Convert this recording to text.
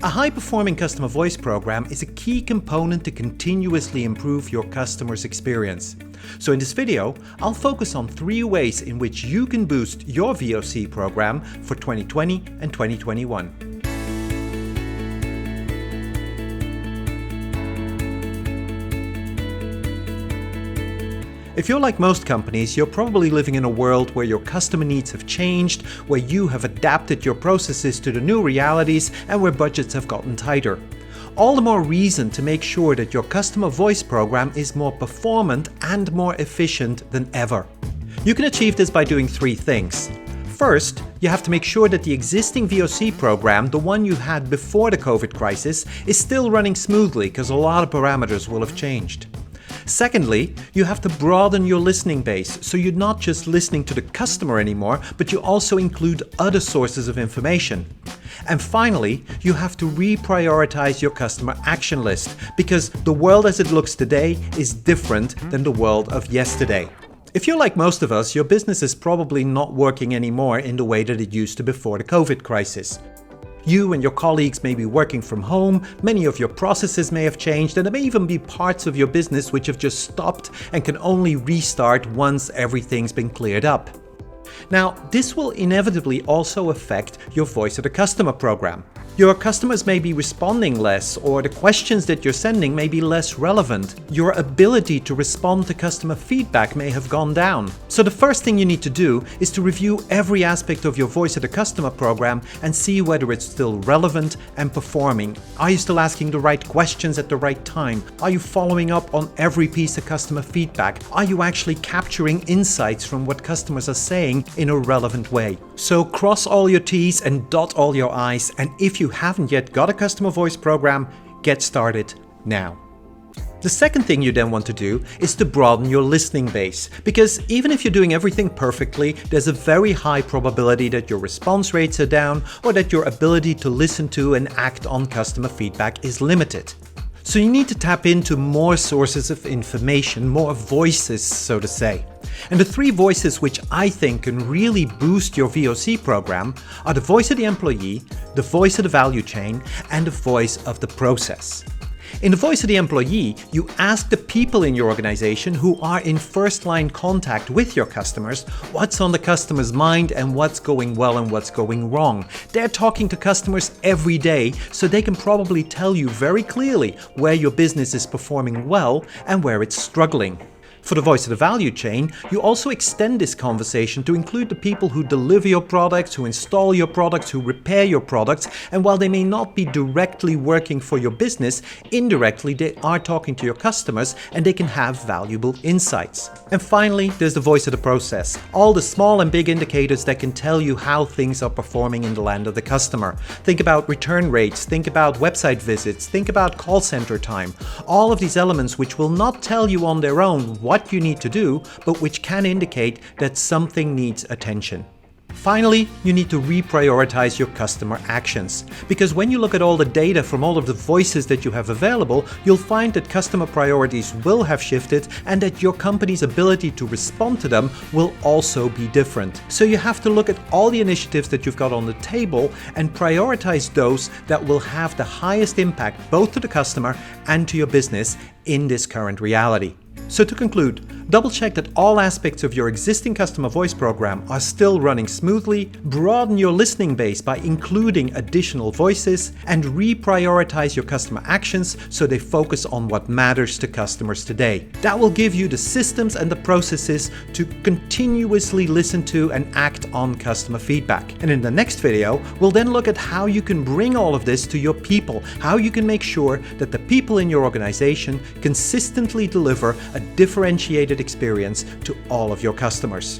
A high-performing customer voice program is a key component to continuously improve your customer's experience. So in this video, I'll focus on 3 ways in which you can boost your VOC program for 2020 and 2021. If you're like most companies, you're probably living in a world where your customer needs have changed, where you have adapted your processes to the new realities, and where budgets have gotten tighter. All the more reason to make sure that your customer voice program is more performant and more efficient than ever. You can achieve this by doing 3 things. First, you have to make sure that the existing VOC program, the one you had before the COVID crisis, is still running smoothly because a lot of parameters will have changed. Secondly, you have to broaden your listening base, so you're not just listening to the customer anymore, but you also include other sources of information. And finally, you have to reprioritize your customer action list, because the world as it looks today is different than the world of yesterday. If you're like most of us, your business is probably not working anymore in the way that it used to before the COVID crisis. You and your colleagues may be working from home, many of your processes may have changed, and there may even be parts of your business which have just stopped and can only restart once everything's been cleared up. Now, this will inevitably also affect your voice of the customer program. Your customers may be responding less, or the questions that you're sending may be less relevant. Your ability to respond to customer feedback may have gone down. So the first thing you need to do is to review every aspect of your voice of the customer program and see whether it's still relevant and performing. Are you still asking the right questions at the right time? Are you following up on every piece of customer feedback? Are you actually capturing insights from what customers are saying in a relevant way? So cross all your T's and dot all your I's, and if you haven't yet got a customer voice program, get started now. The second thing you then want to do is to broaden your listening base, because even if you're doing everything perfectly, there's a very high probability that your response rates are down or that your ability to listen to and act on customer feedback is limited. So you need to tap into more sources of information, more voices, so to say. And the 3 voices which I think can really boost your VOC program are the voice of the employee, the voice of the value chain, and the voice of the process. In the voice of the employee, you ask the people in your organization who are in first-line contact with your customers what's on the customer's mind and what's going well and what's going wrong. They're talking to customers every day, so they can probably tell you very clearly where your business is performing well and where it's struggling. For the voice of the value chain, you also extend this conversation to include the people who deliver your products, who install your products, who repair your products, and while they may not be directly working for your business, indirectly they are talking to your customers and they can have valuable insights. And finally, there's the voice of the process, all the small and big indicators that can tell you how things are performing in the land of the customer. Think about return rates, think about website visits, think about call center time, all of these elements which will not tell you on their own what you need to do, but which can indicate that something needs attention. Finally, you need to reprioritize your customer actions, because when you look at all the data from all of the voices that you have available, you'll find that customer priorities will have shifted and that your company's ability to respond to them will also be different. So you have to look at all the initiatives that you've got on the table and prioritize those that will have the highest impact both to the customer and to your business in this current reality. So to conclude, double check that all aspects of your existing customer voice program are still running smoothly, broaden your listening base by including additional voices, and reprioritize your customer actions so they focus on what matters to customers today. That will give you the systems and the processes to continuously listen to and act on customer feedback. And in the next video, we'll then look at how you can bring all of this to your people, how you can make sure that the people in your organization consistently deliver a differentiated experience to all of your customers.